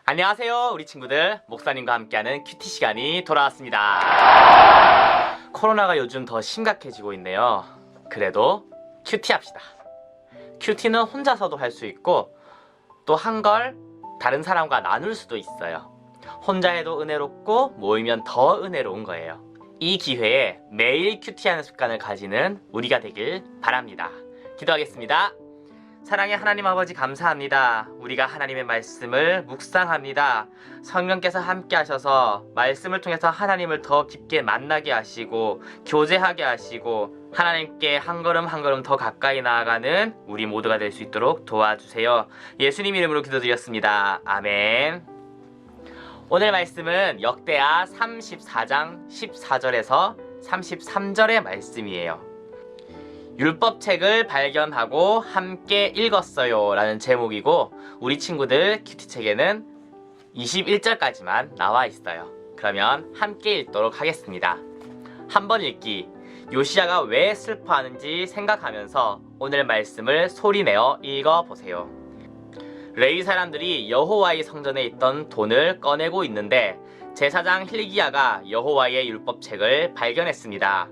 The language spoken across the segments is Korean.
안녕하세요, 우리 친구들. 목사님과 함께하는 큐티 시간이 돌아왔습니다. 코로나가 요즘 더 심각해지고 있네요. 그래도 큐티 합시다. 큐티는 혼자서도 할 수 있고 또 한 걸 다른 사람과 나눌 수도 있어요. 혼자 해도 은혜롭고 모이면 더 은혜로운 거예요. 이 기회에 매일 큐티하는 습관을 가지는 우리가 되길 바랍니다. 기도하겠습니다. 사랑의 하나님 아버지 감사합니다. 우리가 하나님의 말씀을 묵상합니다. 성령께서 함께 하셔서 말씀을 통해서 하나님을 더 깊게 만나게 하시고 교제하게 하시고 하나님께 한 걸음 한 걸음 더 가까이 나아가는 우리 모두가 될 수 있도록 도와주세요. 예수님 이름으로 기도드렸습니다. 아멘. 오늘 말씀은 역대하 34장 14절에서 33절의 말씀이에요. 율법책을 발견하고 함께 읽었어요 라는 제목이고 우리 친구들 큐티책에는 21절까지만 나와 있어요. 그러면 함께 읽도록 하겠습니다. 한번 읽기. 요시야가 왜 슬퍼하는지 생각하면서 오늘 말씀을 소리내어 읽어보세요. 레위 사람들이 여호와의 성전에 있던 돈을 꺼내고 있는데 제사장 hil기야가 여호와의 율법책을 발견했습니다.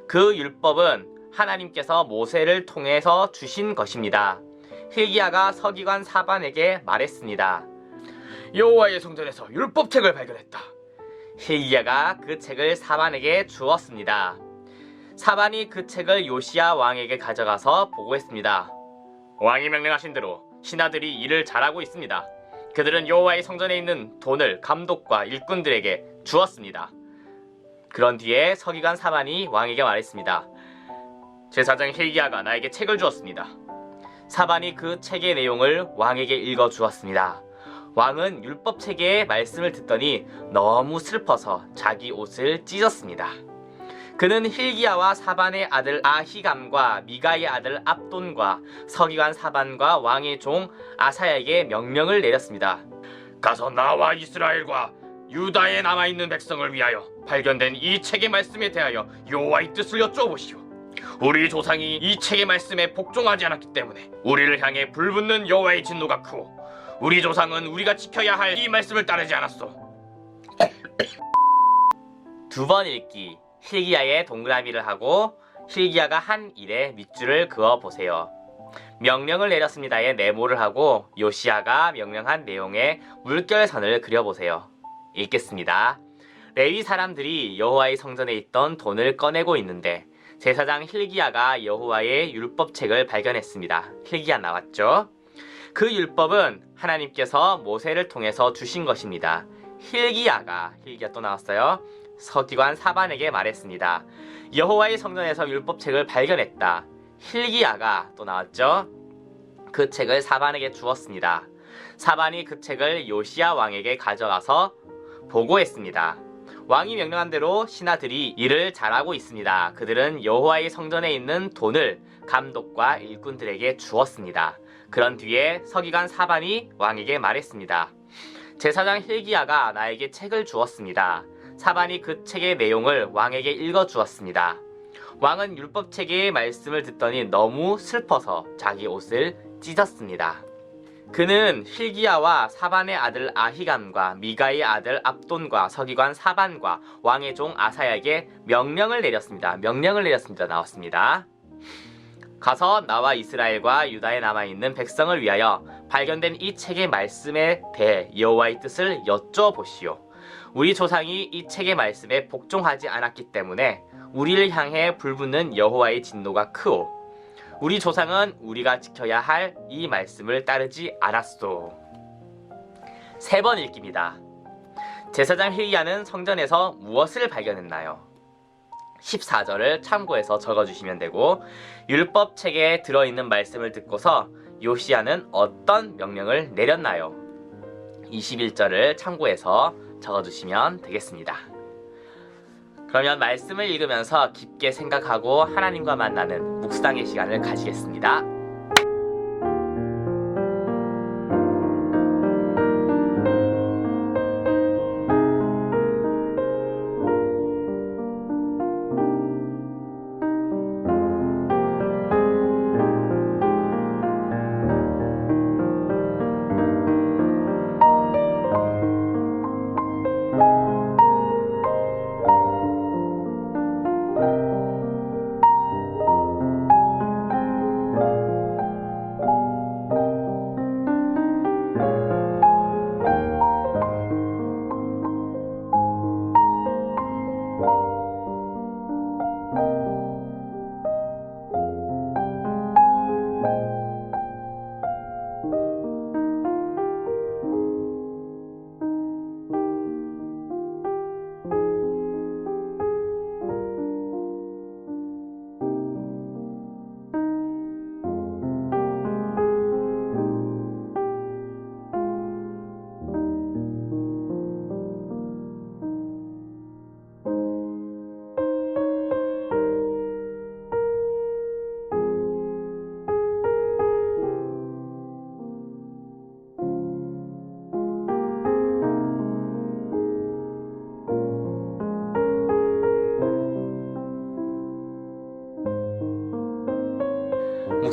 그 율법은 하나님께서 모세를 통해서 주신 것입니다. hil기야가 서기관 사반에게 말했습니다. 여호와의 성전에서 율법책을 발견했다. hil기야가 그 책을 사반에게 주었습니다. 사반이 그 책을 요시야 왕에게 가져가서 보고했습니다. 왕이 명령하신 대로 신하들이 일을 잘하고 있습니다. 그들은 여호와의 성전에 있는 돈을 감독과 일꾼들에게 주었습니다. 그런 뒤에 서기관 사반이 왕에게 말했습니다. 제사장 hil기야가 나에게 책을 주었습니다. 사반이 그 책의 내용을 왕에게 읽어주었습니다. 왕은 율법책의 말씀을 듣더니 너무 슬퍼서 자기 옷을 찢었습니다. 그는 hil기야와 사반의 아들 아히감과 미가의 아들 압돈과 서기관 사반과 왕의 종 아사야에게 명령을 내렸습니다. 가서 나와 이스라엘과 유다에 남아있는 백성을 위하여 발견된 이 책의 말씀에 대하여 여호와의 뜻을 여쭤보시오. 우리 조상이 이 책의 말씀에 복종하지 않았기 때문에 우리를 향해 불붙는 여호와의 진노가 크고 우리 조상은 우리가 지켜야 할 이 말씀을 따르지 않았소. 두 번 읽기. hil기야의 동그라미를 하고 hil기야가 한 일에 밑줄을 그어보세요. 명령을 내렸습니다에 네모를 하고 요시야가 명령한 내용에 물결선을 그려보세요. 읽겠습니다. 레위 사람들이 여호와의 성전에 있던 돈을 꺼내고 있는데 제사장 hil기야가 여호와의 율법책을 발견했습니다. hil기야 나왔죠? 그 율법은 하나님께서 모세를 통해서 주신 것입니다. hil기야 또 나왔어요. 서기관 사반에게 말했습니다. 여호와의 성전에서 율법책을 발견했다. hil기야가 또 나왔죠? 그 책을 사반에게 주었습니다. 사반이 그 책을 요시야 왕에게 가져가서 보고했습니다. 왕이 명령한 대로 신하들이 일을 잘하고 있습니다. 그들은 여호와의 성전에 있는 돈을 감독과 일꾼들에게 주었습니다. 그런 뒤에 서기관 사반이 왕에게 말했습니다. 제사장 hil기야가 나에게 책을 주었습니다. 사반이 그 책의 내용을 왕에게 읽어주었습니다. 왕은 율법책의 말씀을 듣더니 너무 슬퍼서 자기 옷을 찢었습니다. 그는 hil기야와 사반의 아들 아히감과 미가의 아들 압돈과 서기관 사반과 왕의 종 아사야에게 명령을 내렸습니다. 나왔습니다. 가서 나와 이스라엘과 유다에 남아있는 백성을 위하여 발견된 이 책의 말씀에 대해 여호와의 뜻을 여쭤보시오. 우리 조상이 이 책의 말씀에 복종하지 않았기 때문에 우리를 향해 불붙는 여호와의 진노가 크오. 우리 조상은 우리가 지켜야 할 이 말씀을 따르지 않았소. 세 번 읽기입니다. 제사장 hil기야는 성전에서 무엇을 발견했나요? 14절을 참고해서 적어주시면 되고 율법책에 들어있는 말씀을 듣고서 요시야는 어떤 명령을 내렸나요? 21절을 참고해서 적어주시면 되겠습니다. 그러면 말씀을 읽으면서 깊게 생각하고 하나님과 만나는 묵상의 시간을 가지겠습니다.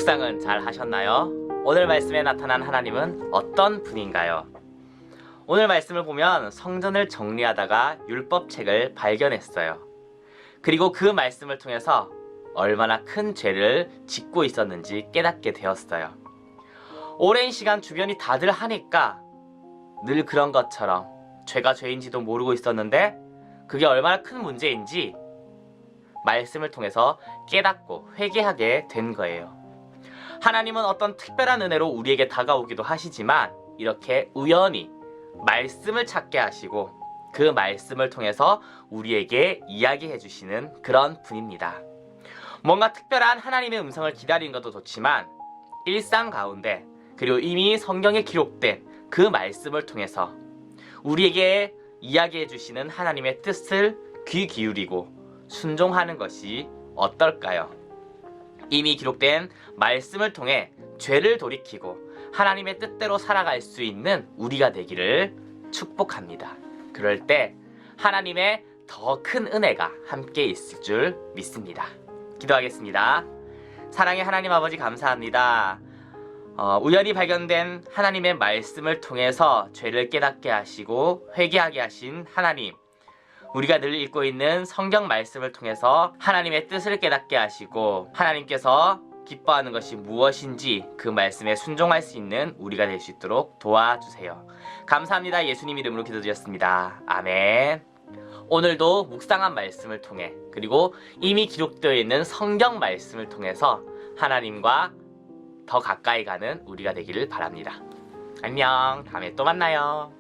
묵상은 잘 하셨나요? 오늘 말씀에 나타난 하나님은 어떤 분인가요? 오늘 말씀을 보면 성전을 정리하다가 율법책을 발견했어요. 그리고 그 말씀을 통해서 얼마나 큰 죄를 짓고 있었는지 깨닫게 되었어요. 오랜 시간 주변이 다들 하니까 늘 그런 것처럼 죄가 죄인지도 모르고 있었는데 그게 얼마나 큰 문제인지 말씀을 통해서 깨닫고 회개하게 된 거예요. 하나님은 어떤 특별한 은혜로 우리에게 다가오기도 하시지만 이렇게 우연히 말씀을 찾게 하시고 그 말씀을 통해서 우리에게 이야기해 주시는 그런 분입니다. 뭔가 특별한 하나님의 음성을 기다리는 것도 좋지만 일상 가운데 그리고 이미 성경에 기록된 그 말씀을 통해서 우리에게 이야기해 주시는 하나님의 뜻을 귀 기울이고 순종하는 것이 어떨까요? 이미 기록된 말씀을 통해 죄를 돌이키고 하나님의 뜻대로 살아갈 수 있는 우리가 되기를 축복합니다. 그럴 때 하나님의 더 큰 은혜가 함께 있을 줄 믿습니다. 기도하겠습니다. 사랑의 하나님 아버지 감사합니다. 우연히 발견된 하나님의 말씀을 통해서 죄를 깨닫게 하시고 회개하게 하신 하나님, 우리가 늘 읽고 있는 성경 말씀을 통해서 하나님의 뜻을 깨닫게 하시고 하나님께서 기뻐하는 것이 무엇인지 그 말씀에 순종할 수 있는 우리가 될 수 있도록 도와주세요. 감사합니다. 예수님 이름으로 기도드렸습니다. 아멘. 오늘도 묵상한 말씀을 통해 그리고 이미 기록되어 있는 성경 말씀을 통해서 하나님과 더 가까이 가는 우리가 되기를 바랍니다. 안녕. 다음에 또 만나요.